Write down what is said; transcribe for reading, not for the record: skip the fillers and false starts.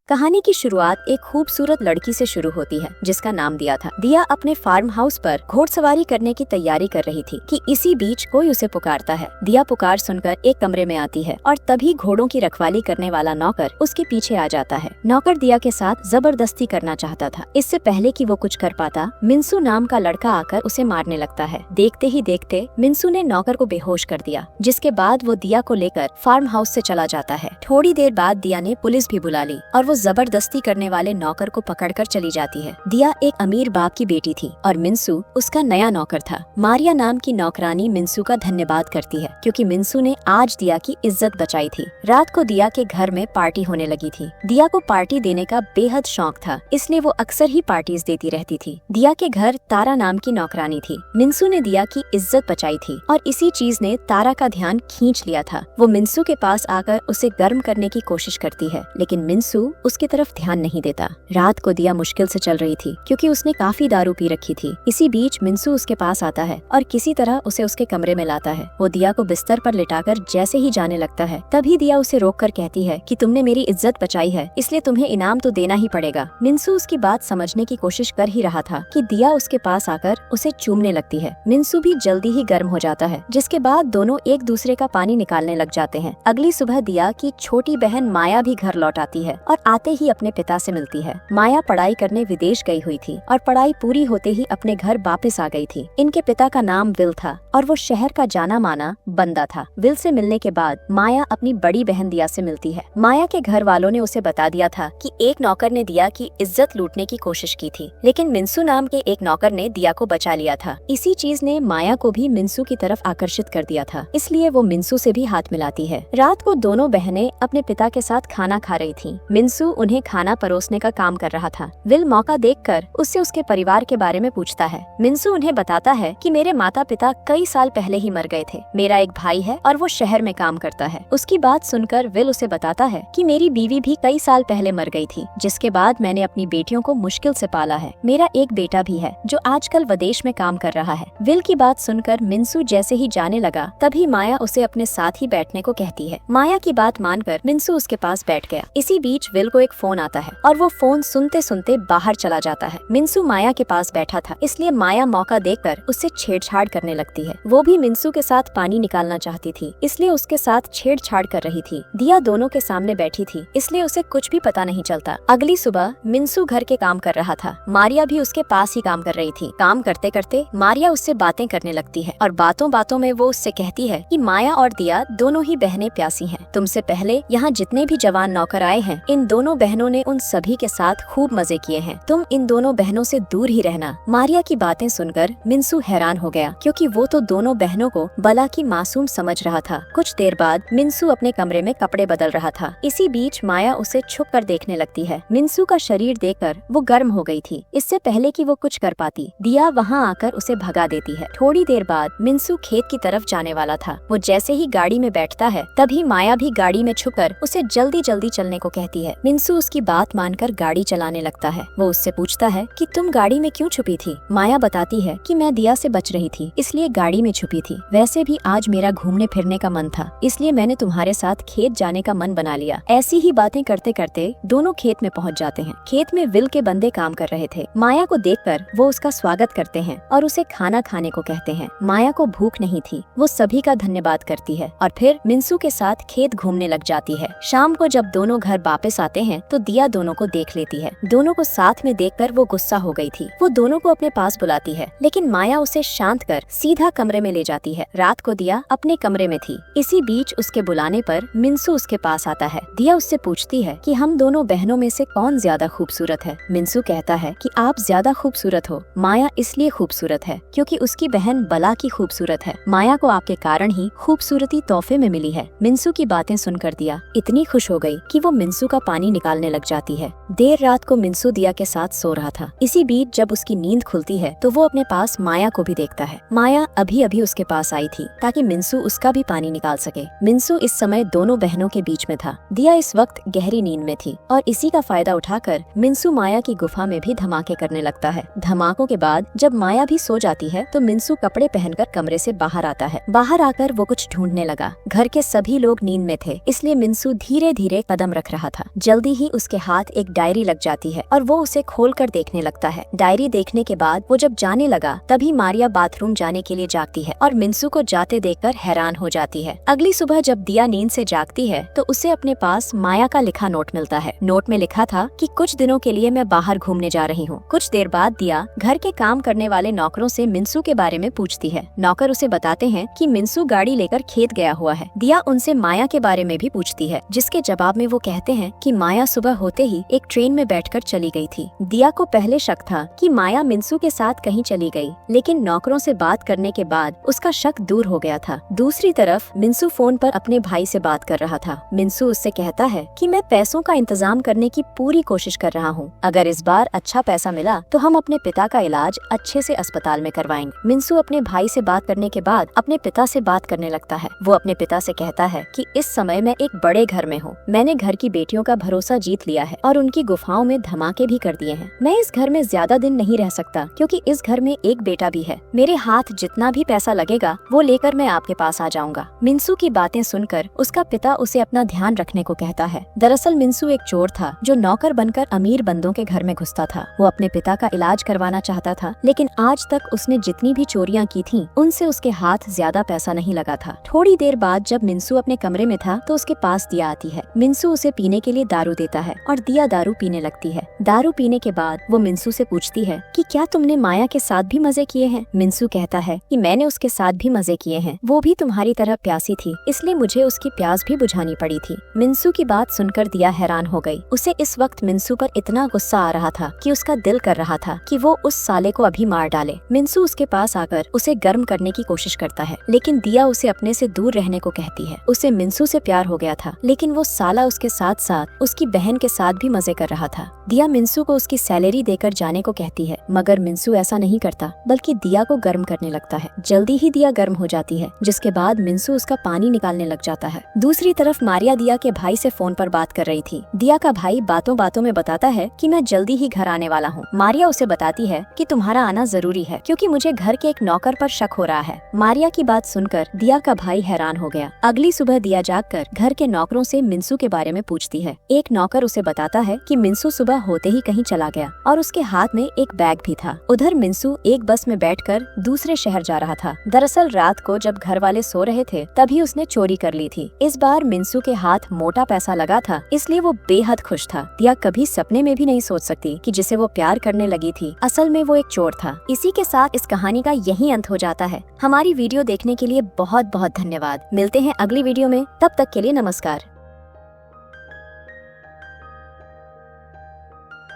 कहानी की शुरुआत एक खूबसूरत लड़की से शुरू होती है जिसका नाम दिया था। दिया अपने फार्म हाउस पर घोड़सवारी करने की तैयारी कर रही थी कि इसी बीच कोई उसे पुकारता है। दिया पुकार सुनकर एक कमरे में आती है और तभी घोड़ों की रखवाली करने वाला नौकर उसके पीछे आ जाता है। नौकर दिया के साथ जबरदस्ती करना चाहता था। इससे पहले कि वो कुछ कर पाता, मिंसू नाम का लड़का आकर उसे मारने लगता है। देखते ही देखते मिंसू ने नौकर को बेहोश कर दिया, जिसके बाद वो दिया को लेकर फार्म हाउस से चला जाता है। थोड़ी देर बाद दिया ने पुलिस भी बुला ली और वो जबरदस्ती करने वाले नौकर को पकड़कर चली जाती है। दिया एक अमीर बाप की बेटी थी और मिंसू उसका नया नौकर था। मारिया नाम की नौकरानी मिंसू का धन्यवाद करती है क्योंकि मिंसू ने आज दिया की इज्जत बचाई थी। रात को दिया के घर में पार्टी होने लगी थी। दिया को पार्टी देने का बेहद शौक था, इसलिए वो अक्सर ही पार्टीज देती रहती थी। दिया के घर तारा नाम की नौकरानी थी। मिंसू ने दिया की इज्जत बचाई थी और इसी चीज ने तारा का ध्यान खींच लिया था। वो मिंसू के पास आकर उसे गर्म करने की कोशिश करती है, लेकिन मिंसू उसकी तरफ ध्यान नहीं देता। रात को दिया मुश्किल से चल रही थी क्योंकि उसने काफी दारू पी रखी थी। इसी बीच मिंसू उसके पास आता है और किसी तरह उसे उसके कमरे में लाता है। वो दिया को बिस्तर पर लिटाकर जैसे ही जाने लगता है, तभी दिया उसे रोककर कहती है कि तुमने मेरी इज्जत बचाई है, इसलिए तुम्हें इनाम तो देना ही पड़ेगा। मिंसू उसकी बात समझने की कोशिश कर ही रहा था कि दिया उसके पास आकर उसे चूमने लगती है। मिंसू भी जल्दी ही गर्म हो जाता है, जिसके बाद दोनों एक दूसरे का पानी निकालने लग जाते हैं। अगली सुबह दिया की छोटी बहन माया भी घर लौट आती है और आते ही अपने पिता से मिलती है। माया पढ़ाई करने विदेश गई हुई थी और पढ़ाई पूरी होते ही अपने घर वापस आ गई थी। इनके पिता का नाम विल था और वो शहर का जाना माना बंदा था। विल से मिलने के बाद माया अपनी बड़ी बहन दिया से मिलती है। माया के घर वालों ने उसे बता दिया था कि एक नौकर ने दिया की इज्जत लूटने की कोशिश की थी, लेकिन मिंसू नाम के एक नौकर ने दिया को बचा लिया था। इसी चीज ने माया को भी मिंसू की तरफ आकर्षित कर दिया था, इसलिए वो मिंसू से भी हाथ मिलाती है। रात को दोनों बहनें अपने पिता के साथ खाना खा रही थी। मिंसू उन्हें खाना परोसने का काम कर रहा था। विल मौका देखकर उससे उसके परिवार के बारे में पूछता है। मिंसू उन्हें बताता है कि मेरे माता पिता कई साल पहले ही मर गए थे। मेरा एक भाई है और वो शहर में काम करता है। उसकी बात सुनकर विल उसे बताता है कि मेरी बीवी भी कई साल पहले मर गई थी, जिसके बाद मैंने अपनी बेटियों को मुश्किल से पाला है। मेरा एक बेटा भी है जो आजकल विदेश में काम कर रहा है। विल की बात सुनकर मिंसू जैसे ही जाने लगा, तभी माया उसे अपने साथ ही बैठने को कहती है। माया की बात मानकर मिंसू उसके पास बैठ गया। इसी बीच विल को एक फोन आता है और वो फोन सुनते सुनते बाहर चला जाता है। मिंसू माया के पास बैठा था, इसलिए माया मौका देखकर उससे छेड़छाड़ करने लगती है। वो भी मिंसू के साथ पानी निकालना चाहती थी, इसलिए उसके साथ छेड़छाड़ कर रही थी। दिया दोनों के सामने बैठी थी, इसलिए उसे कुछ भी पता नहीं चलता। अगली सुबह मिंसू घर के काम कर रहा था। मारिया भी उसके पास ही काम कर रही थी। काम करते करते मारिया उससे बातें करने लगती है और बातों बातों में वो उससे कहती है कि माया और दिया दोनों ही बहनें प्यासी हैं। तुमसे पहले यहाँ जितने भी जवान नौकर आए हैं, इन दोनों बहनों ने उन सभी के साथ खूब मजे किए हैं। तुम इन दोनों बहनों से दूर ही रहना। मारिया की बातें सुनकर मिंसू हैरान हो गया क्योंकि वो तो दोनों बहनों को बला की मासूम समझ रहा था। कुछ देर बाद मिंसू अपने कमरे में कपड़े बदल रहा था। इसी बीच माया उसे छुप कर देखने लगती है। मिंसू का शरीर देखकर वो गर्म हो गई थी। इससे पहले कि वो कुछ कर पाती, दिया वहाँ आकर उसे भगा देती है। थोड़ी देर बाद मिंसू खेत की तरफ जाने वाला था। वो जैसे ही गाड़ी में बैठता है, तभी माया भी गाड़ी में छुपकर उसे जल्दी जल्दी चलने को कहती है। मिंसू उसकी बात मानकर गाड़ी चलाने लगता है। वो उससे पूछता है कि तुम गाड़ी में क्यों छुपी थी? माया बताती है कि मैं दिया से बच रही थी, इसलिए गाड़ी में छुपी थी। वैसे भी आज मेरा घूमने फिरने का मन था, इसलिए मैंने तुम्हारे साथ खेत जाने का मन बना लिया। ऐसी ही बातें करते करते दोनों खेत में पहुंच जाते हैं। खेत में विल के बंदे काम कर रहे थे। माया को देखकर वो उसका स्वागत करते हैं और उसे खाना खाने को कहते हैं। माया को भूख नहीं थी, वो सभी का धन्यवाद करती है और फिर मिंसू के साथ खेत घूमने लग जाती है। शाम को जब दोनों घर वापस आते हैं तो दिया दोनों को देख लेती है। दोनों को साथ में देखकर वो गुस्सा हो गई थी। वो दोनों को अपने पास बुलाती है, लेकिन माया उसे शांत कर सीधा कमरे में ले जाती है। रात को दिया अपने कमरे में थी। इसी बीच उसके बुलाने पर मिंसू उसके पास आता है। दिया उससे पूछती है कि हम दोनों बहनों में से कौन ज्यादा खूबसूरत है? मिंसू कहता है कि आप ज्यादा खूबसूरत हो। माया इसलिए खूबसूरत है क्योंकि उसकी बहन बला की खूबसूरत है। माया को आपके कारण ही खूबसूरती तोहफे में मिली है। मिंसू की बातें सुनकर दिया इतनी खुश हो गई कि वो मिंसू का पानी निकालने लग जाती है। देर रात को मिंसू दिया के साथ सो रहा था। इसी बीच जब उसकी नींद खुलती है तो वो अपने पास माया को भी देखता है। माया अभी अभी उसके पास आई थी ताकि मिंसू उसका भी पानी निकाल सके। मिंसू इस समय दोनों बहनों के बीच में था। दिया इस वक्त गहरी नींद में थी और इसी का फायदा उठाकर मिंसू माया की गुफा में भी धमाके करने लगता है। धमाकों के बाद जब माया भी सो जाती है तो मिंसू कपड़े पहनकर कमरे से बाहर आता है। बाहर आकर वो कुछ ढूंढने लगा। घर के सभी लोग नींद में थे, इसलिए मिंसू धीरे धीरे कदम रख रहा था। जल्दी जल्दी ही उसके हाथ एक डायरी लग जाती है और वो उसे खोलकर देखने लगता है। डायरी देखने के बाद वो जब जाने लगा तभी मारिया बाथरूम जाने के लिए जागती है और मिंसू को जाते देखकर हैरान हो जाती है। अगली सुबह जब दिया नींद से जागती है तो उसे अपने पास माया का लिखा नोट मिलता है। नोट में लिखा था कि कुछ दिनों के लिए मैं बाहर घूमने जा रही हूँ। कुछ देर बाद दिया घर के काम करने वाले नौकरों से मिंसू के बारे में पूछती है। नौकर उसे बताते हैं कि मिंसू गाड़ी लेकर खेत गया हुआ है। दिया उनसे माया के बारे में भी पूछती है, जिसके जवाब में वो कहते हैं कि माया सुबह होते ही एक ट्रेन में बैठकर चली गई थी। दिया को पहले शक था कि माया मिंसू के साथ कहीं चली गई, लेकिन नौकरों से बात करने के बाद उसका शक दूर हो गया था। दूसरी तरफ मिंसू फोन पर अपने भाई से बात कर रहा था। मिंसू उससे कहता है कि मैं पैसों का इंतजाम करने की पूरी कोशिश कर रहा हूँ। अगर इस बार अच्छा पैसा मिला तो हम अपने पिता का इलाज अच्छे से अस्पताल में करवाएंगे। मिंसू अपने भाई से बात करने के बाद अपने पिता से बात करने लगता है। वो अपने पिता से कहता है कि इस समय मैं एक बड़े घर में हूँ। मैंने घर की बेटियों का भरोसा जीत लिया है और उनकी गुफाओं में धमाके भी कर दिए हैं। मैं इस घर में ज्यादा दिन नहीं रह सकता क्योंकि इस घर में एक बेटा भी है। मेरे हाथ जितना भी पैसा लगेगा वो लेकर मैं आपके पास आ जाऊंगा। मिंसू की बातें सुनकर उसका पिता उसे अपना ध्यान रखने को कहता है। दरअसल मिंसू एक चोर था जो नौकर बनकर अमीर बंदों के घर में घुसता था। वो अपने पिता का इलाज करवाना चाहता था, लेकिन आज तक उसने जितनी भी चोरियां की थीं, उनसे उसके हाथ ज्यादा पैसा नहीं लगा था। थोड़ी देर बाद जब मिंसू अपने कमरे में था तो उसके पास दिया आती है। मिंसू उसे पीने के लिए दारू देता है और दिया दारू पीने लगती है। दारू पीने के बाद वो मिंसू से पूछती है कि क्या तुमने माया के साथ भी मजे किए हैं? मिंसू कहता है कि मैंने उसके साथ भी मजे किए हैं। वो भी तुम्हारी तरह प्यासी थी, इसलिए मुझे उसकी प्यास भी बुझानी पड़ी थी। मिंसू की बात सुनकर दिया हैरान हो गई। उसे इस वक्त मिंसू पर इतना गुस्सा आ रहा था कि उसका दिल कर रहा था कि वो उस साले को अभी मार डाले। मिंसू उसके पास आकर उसे गर्म करने की कोशिश करता है, लेकिन दिया उसे अपने से दूर रहने को कहती है। उसे मिंसू से प्यार हो गया था, लेकिन वो साला उसके साथ साथ उसकी बहन के साथ भी मजे कर रहा था। दिया मिंसू को उसकी सैलरी देकर जाने को कहती है, मगर मिंसू ऐसा नहीं करता, बल्कि दिया को गर्म करने लगता है। जल्दी ही दिया गर्म हो जाती है, जिसके बाद मिंसू उसका पानी निकालने लग जाता है। दूसरी तरफ मारिया दिया के भाई से फोन पर बात कर रही थी। दिया का भाई बातों बातों में बताता है कि मैं जल्दी ही घर आने वाला हूँ। मारिया उसे बताती है कि तुम्हारा आना जरूरी है क्योंकि मुझे घर के एक नौकर पर शक हो रहा है। मारिया की बात सुनकर दिया का भाई हैरान हो गया। अगली सुबह दिया जागकर घर के नौकरों से मिंसू के बारे में पूछती है। एक नौकर उसे बताता है कि मिंसू सुबह होते ही कहीं चला गया और उसके हाथ में एक बैग भी था। उधर मिंसू एक बस में बैठकर दूसरे शहर जा रहा था। दरअसल रात को जब घर वाले सो रहे थे तभी उसने चोरी कर ली थी। इस बार मिंसू के हाथ मोटा पैसा लगा था, इसलिए वो बेहद खुश था। दिया कभी सपने में भी नहीं सोच सकती कि जिसे वो प्यार करने लगी थी असल में वो एक चोर था। इसी के साथ इस कहानी का यही अंत हो जाता है। हमारी वीडियो देखने के लिए बहुत बहुत धन्यवाद। मिलते हैं अगली वीडियो में, तब तक के लिए नमस्कार।